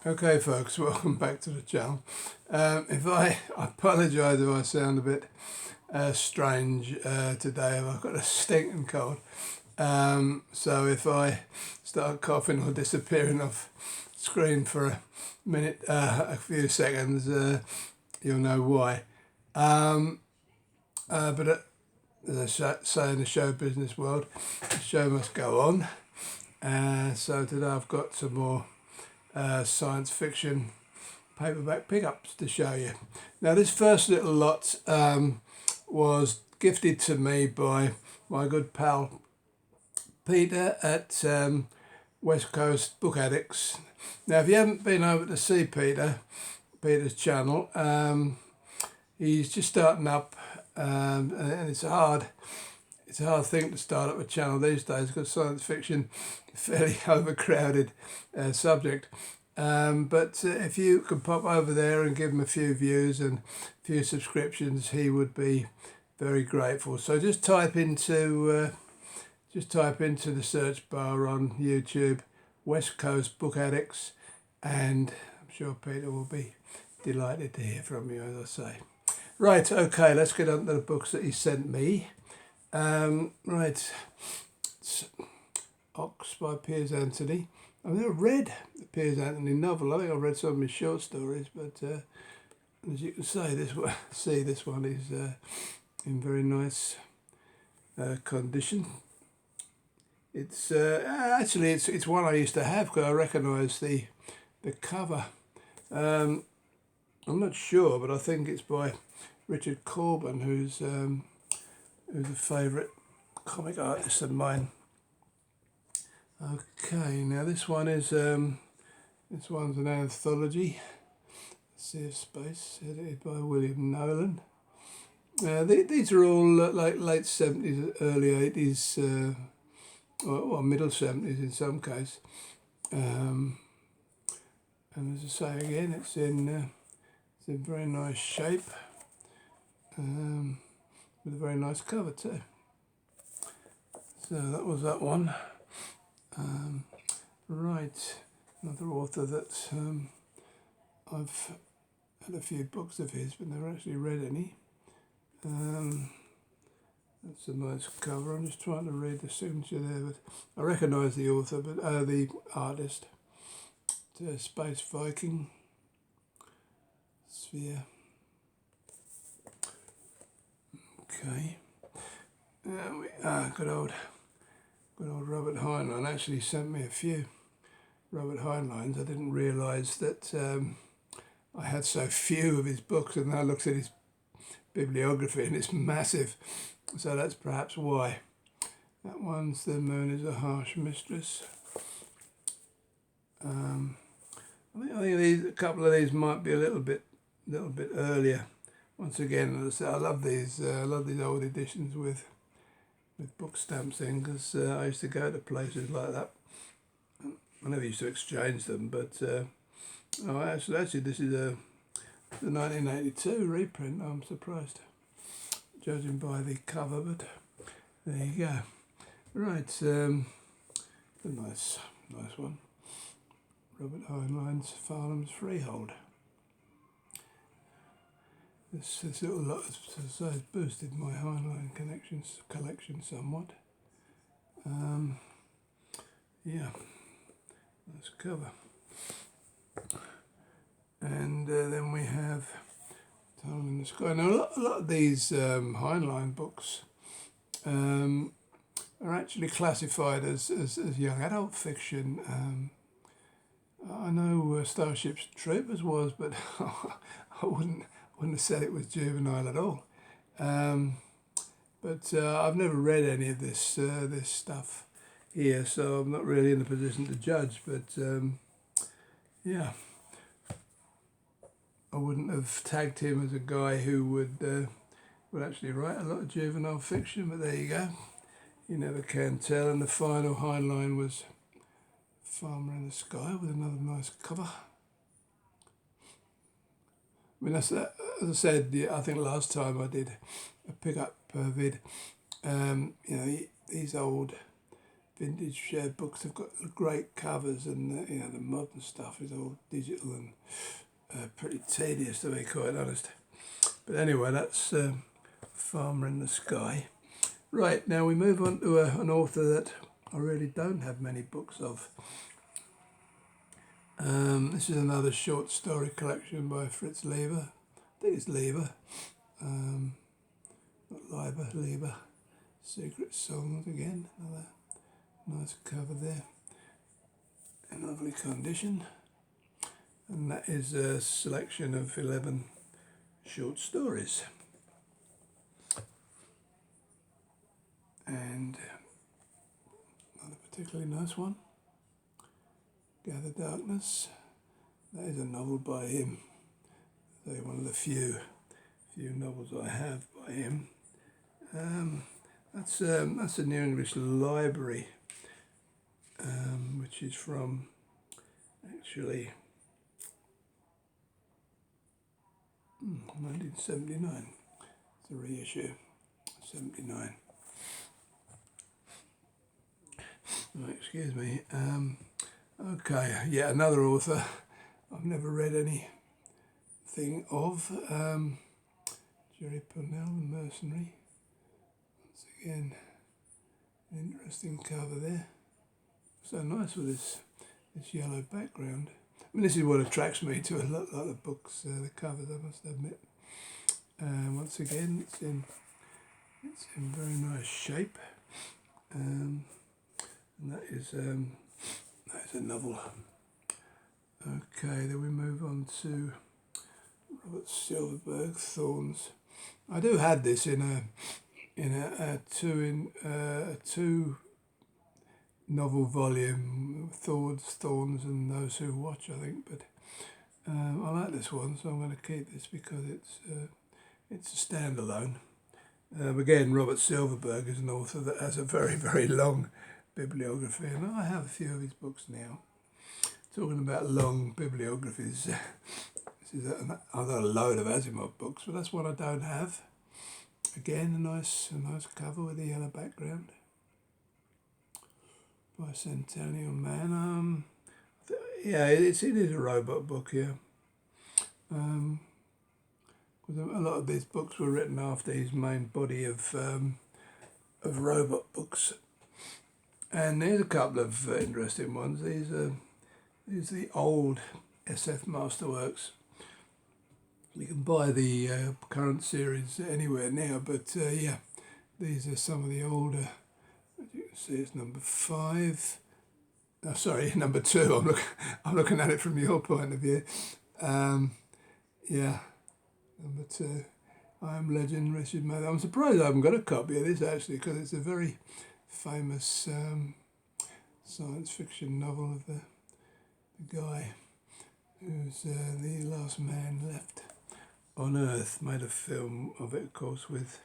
Okay folks, welcome back to the channel. I apologise if I sound a bit strange today. I've got a stinking cold. So if I start coughing or disappearing off screen for a minute, a few seconds, you'll know why. But as I say in the show business world, the show must go on. So today I've got some more science fiction paperback pickups to show you. Now this first little lot was gifted to me by my good pal Peter at West Coast Book Addicts. Now if you haven't been over to see Peter's channel, he's just starting up, and it's a hard thing to start up a channel these days because science fiction is a fairly overcrowded subject. But if you could pop over there and give him a few views and a few subscriptions, he would be very grateful. So just type into the search bar on YouTube, West Coast Book Addicts, and I'm sure Peter will be delighted to hear from you, as I say. Right, okay, let's get on to the books that he sent me. Right, it's Ox by Piers Anthony. I've never read the Piers Anthony novel. I think I've read some of his short stories, but as you can see, this one is in very nice condition. It's actually it's one I used to have because I recognise the cover. I'm not sure, but I think it's by Richard Corbin, who's a favourite comic artist of mine. Okay, now this one's an anthology, Sea of Space, edited by William Nolan. These are all like late 70s, early 80s, or middle 70s in some case. And as I say again, it's in very nice shape, with a very nice cover too. So that was that one. Right, another author that I've had a few books of his but never actually read any. That's a nice cover. I'm just trying to read the signature there, but I recognise the author, but the artist. It's Space Viking Sphere. Okay. Good old Robert Heinlein actually sent me a few Robert Heinleins. I didn't realise that I had so few of his books, and now I looked at his bibliography and it's massive. So that's perhaps why. That one's The Moon is a Harsh Mistress. I think a couple of these might be a little bit earlier. Once again, as I say, I love these old editions with book stamps in, because I used to go to places like that. I never used to exchange them, but actually this is the 1982 reprint. I'm surprised, judging by the cover, but there you go. Right, a nice one. Robert Heinlein's Farnham's Freehold. This little lot has boosted my Heinlein collection somewhat. Yeah, nice cover. And then we have Tunnel in the Sky. Now a lot of these Heinlein books are actually classified as young adult fiction. I know Starship Troopers was, but I wouldn't have said it was juvenile at all. But I've never read any of this stuff here, so I'm not really in a position to judge. But yeah, I wouldn't have tagged him as a guy who would actually write a lot of juvenile fiction. But there you go. You never can tell. And the final Heinlein was Farmer in the Sky with another nice cover. I mean, as I said, I think last time I did a pickup vid. These old vintage books have got great covers, and you know, the modern stuff is all digital and pretty tedious, to be quite honest. But anyway, that's Farmer in the Sky. Right, now we move on to an author that I really don't have many books of. This is another short story collection by Fritz Leiber. I think it's Leiber. Not Leiber, Leiber. Secret Songs again. Another nice cover there. In lovely condition. And that is a selection of 11 short stories. And another particularly nice one. Gather Darkness. That is a novel by him. So one of the few novels I have by him. That's the New English Library, which is from actually 1979. It's a reissue, 79. Oh, excuse me. Okay, yeah, another author I've never read anything of. Jerry Pournelle, The Mercenary. Once again, an interesting cover there. So nice with this yellow background. I mean, this is what attracts me to a lot of books, the covers, I must admit. Once again, it's in very nice shape. And that is a novel. Okay, then we move on to Robert Silverberg, Thorns. I do have this in a two novel volume, Thorns and Those Who Watch, I think. But I like this one, so I'm going to keep this because it's a standalone. Again, Robert Silverberg is an author that has a very, very long bibliography, and I have a few of his books now. Talking about long bibliographies, I've got a load of Asimov books, but that's one I don't have. Again, a nice cover with a yellow background by Centennial Man. Yeah, it is a robot book, yeah. A lot of these books were written after his main body of robot books. And there's a couple of interesting ones. These are the old SF Masterworks. You can buy the current series anywhere now, but yeah, these are some of the older. As you can see, it's number 5. Oh, sorry, number 2. I'm looking at it from your point of view. Yeah, number 2. I Am Legend, Wretched Mother. I'm surprised I haven't got a copy of this actually, because it's a very famous science fiction novel of the guy who's the last man left on Earth. Made a film of it, of course, with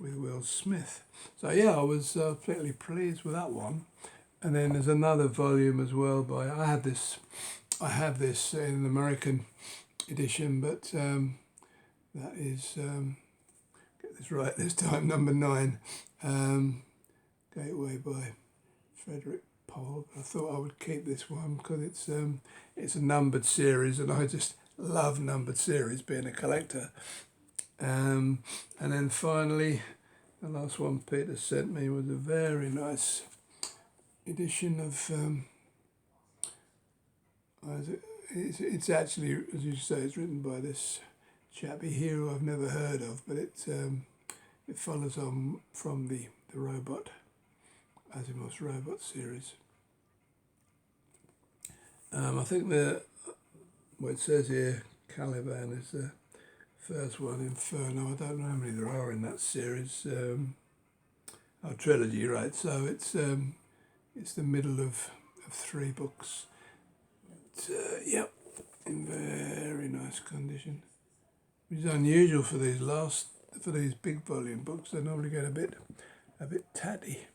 Will Smith. So yeah, I was particularly pleased with that one. And then there's another volume as well by I have this in an American edition, but that is get this right this time, number 9, Gateway by Frederick Pohl. I thought I would keep this one because it's a numbered series, and I just love numbered series, being a collector. And then finally, the last one Peter sent me was a very nice edition of. It's actually, as you say, it's written by this chappy here who I've never heard of, but it follows on from the robot, Asimov's robot series. I think what it says here, Caliban is the first one, Inferno. I don't know how many there are in that series. Trilogy, right? So it's the middle of 3 books. Yep, in very nice condition, which is unusual for these big volume books. They normally get a bit tatty.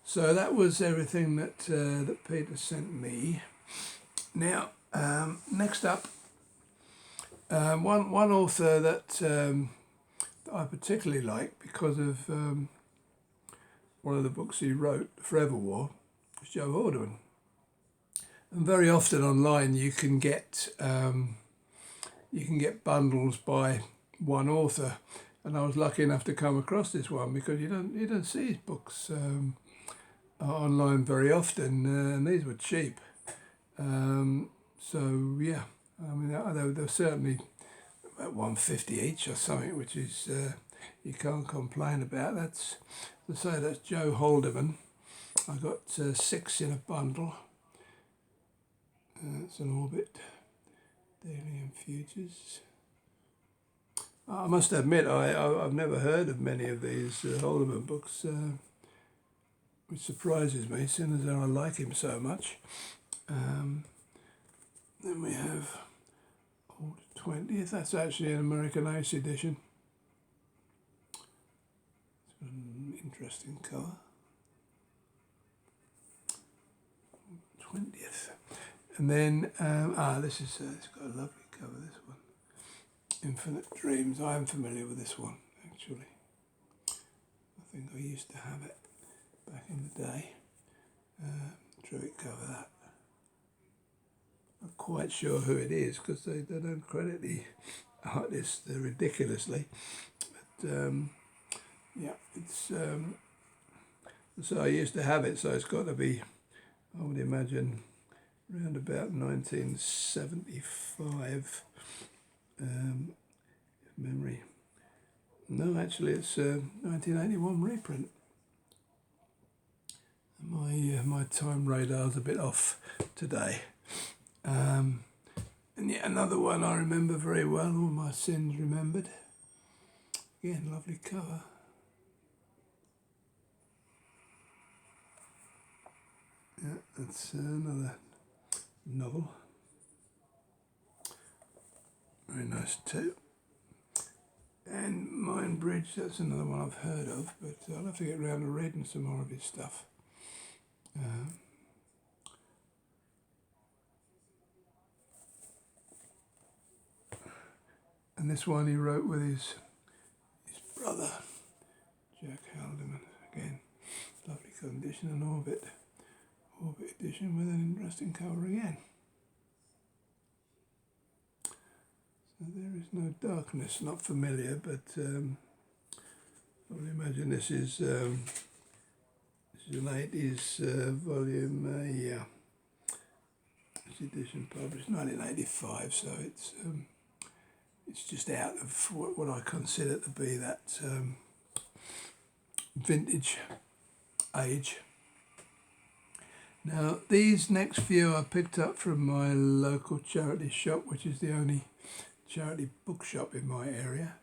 So that was everything that Peter sent me. Now, next up, one author that I particularly like because of one of the books he wrote, Forever War. Joe Haldeman. And very often online you can get bundles by one author, and I was lucky enough to come across this one because you don't see his books online very often, and these were cheap. So yeah, I mean they're certainly about $1.50 each or something, which is you can't complain about. That's to say that's Joe Haldeman. I got 6 in a bundle. It's an Orbit Daily and Futures. I must admit I've never heard of many of these Haldeman books, which surprises me, seeing as I like him so much. Then we have Old 20th. That's actually an American Ace edition. It's an interesting cover. 20th. And then, this is, it's got a lovely cover, this one. Infinite Dreams. I am familiar with this one, actually. I think I used to have it back in the day. Terrific cover, that. Not quite sure who it is because they don't credit the artist ridiculously. But, yeah, it's... so I used to have it, so it's got to be, I would imagine, around about 1975, if memory. No, actually, it's 1981 reprint. My time radar's a bit off today. And yet another one I remember very well, All My Sins Remembered. Again, lovely cover. Yeah, that's another novel. Very nice too. And Mind Bridge, that's another one I've heard of, but I'll have to get around to reading some more of his stuff. And this one he wrote with his brother, Jack Haldeman. Again, lovely condition, an Orbit edition with an interesting cover again. So there is no darkness, not familiar, but I would imagine this is an 80s volume, yeah. This edition published 1985, so it's just out of what I consider to be that vintage age. Now, these next few I picked up from my local charity shop, which is the only charity bookshop in my area.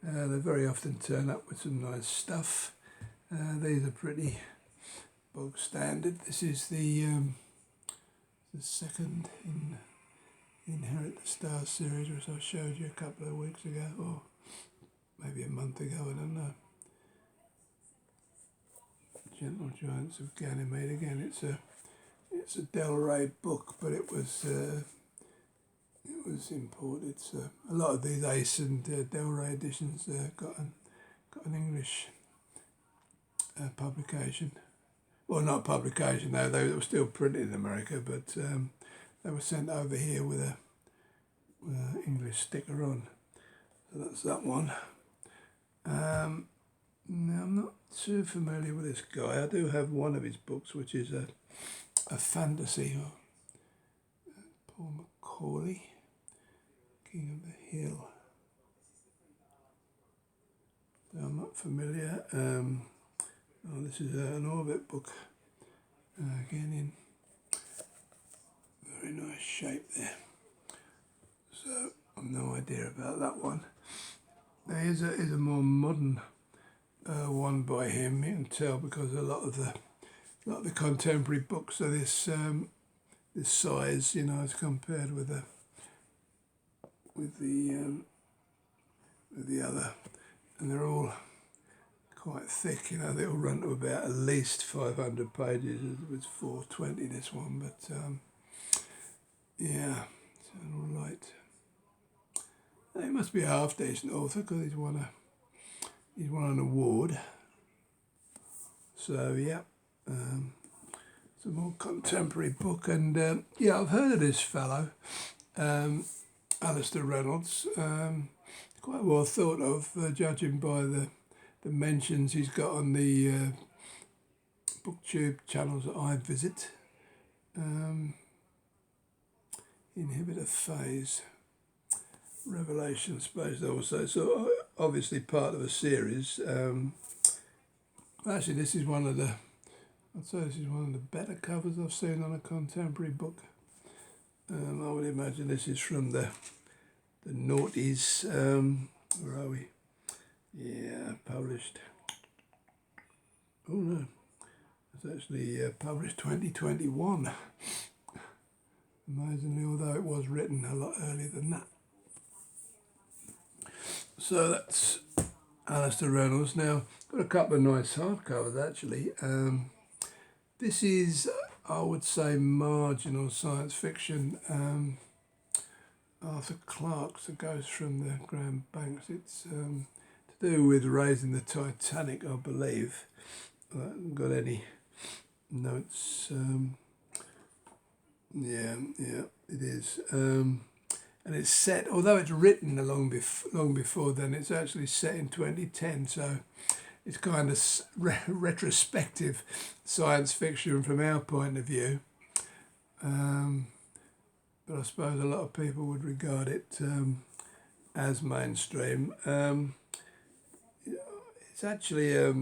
They very often turn up with some nice stuff. These are pretty bog standard. This is the second in Inherit the Stars series, which I showed you a couple of weeks ago, or maybe a month ago, I don't know. Gentle Giants of Ganymede. Again, it's a Del Rey book, but it was imported. So a lot of these Ace and Del Rey editions got an English publication. Well, not publication though; they were still printed in America, but they were sent over here with a English sticker on. So that's that one. Now I'm not too familiar with this guy. I do have one of his books, which is a fantasy of Paul Macaulay, King of the Hill. So I'm not familiar. This is an Orbit book. Again in very nice shape there. So I've no idea about that one. There is a more modern one by him. You can tell because a lot of the contemporary books are this size, you know, as compared with the other, and they're all quite thick. You know, they all run to about at least 500 pages. It was 420 this one, but yeah, it's all right. He must be a half decent author because he's won an award. So yeah, so some more contemporary book, and yeah, I've heard of this fellow, Alistair Reynolds. Quite well thought of, judging by the mentions he's got on the booktube channels that I visit. Inhibitor phase, Revelation Space also. So obviously part of a series. Actually, this is I'd say this is one of the better covers I've seen on a contemporary book. I would imagine this is from the noughties. Where are we? Yeah, published. Oh no, it's actually published 2021. Amazingly, although it was written a lot earlier than that. So that's Alistair Reynolds. Now, got a couple of nice hardcovers actually. This is, I would say, marginal science fiction. Arthur Clarke's It Goes from the Grand Banks. It's to do with raising the Titanic, I believe. I haven't got any notes. Yeah, it is. And it's set, although it's written long before then, it's actually set in 2010. So it's kind of retrospective science fiction from our point of view. But I suppose a lot of people would regard it as mainstream. It's actually, I've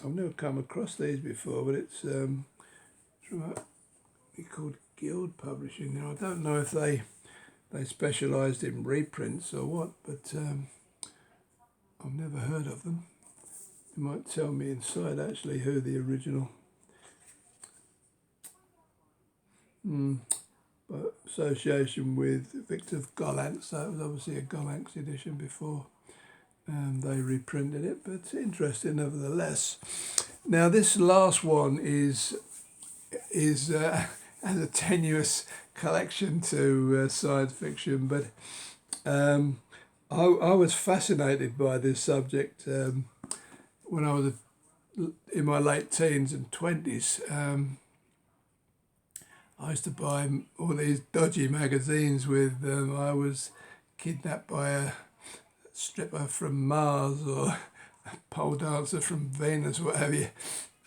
never come across these before, but it's from called Guild Publishing. Now, I don't know if they specialised in reprints or what, but I've never heard of them. You might tell me inside actually who the original but association with Victor Gollancz. So it was obviously a Gollancz edition before they reprinted it, but it's interesting nevertheless. Now this last one is has a tenuous collection to science fiction, but I was fascinated by this subject when I was in my late teens and 20s. I used to buy all these dodgy magazines with I was kidnapped by a stripper from Mars or a pole dancer from Venus, what have you.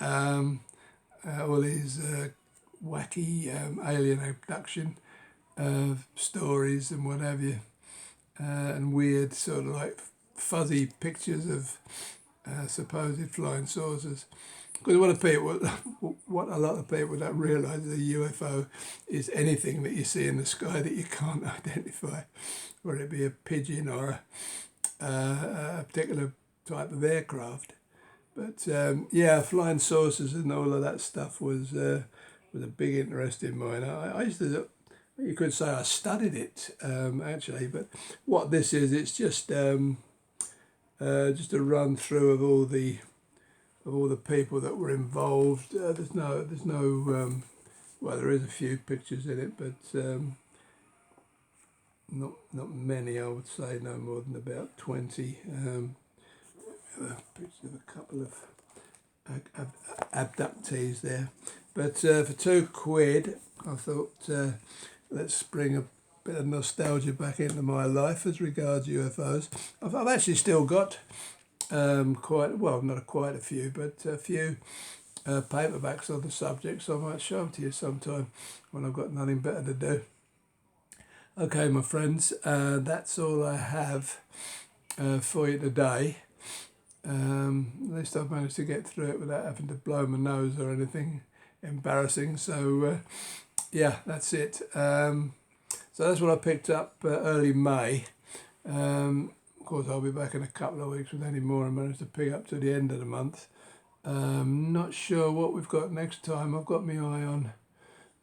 All these wacky alien abduction stories and what have you, and weird sort of like fuzzy pictures of supposed flying saucers. Because what a lot of people don't realise, a UFO is anything that you see in the sky that you can't identify, whether it be a pigeon or a particular type of aircraft. But yeah, flying saucers and all of that stuff was a big interest in mine. I used to, you could say I studied it actually, but what this is, it's just a run through of all the people that were involved. There's no well, there is a few pictures in it, but not many. I would say no more than about 20. A picture of a couple of abductees there, but for £2, I thought let's bring a bit of nostalgia back into my life as regards UFOs. I've actually still got quite a few, but a few paperbacks on the subject, so I might show them to you sometime when I've got nothing better to do. Okay, my friends, that's all I have for you today. At least I've managed to get through it without having to blow my nose or anything embarrassing. So yeah, that's it. So that's what I picked up early May. Of course, I'll be back in a couple of weeks with any more I managed to pick up to the end of the month. Not sure what we've got next time. I've got my eye on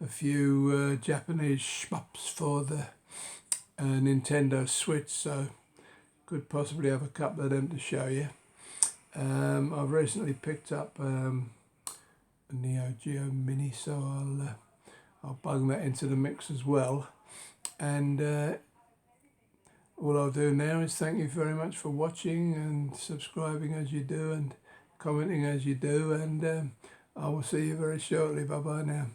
a few Japanese shmups for the Nintendo Switch, so could possibly have a couple of them to show you. I've recently picked up a Neo Geo Mini, so I'll bung that into the mix as well. And all I'll do now is thank you very much for watching and subscribing as you do and commenting as you do, and I will see you very shortly. Bye bye now.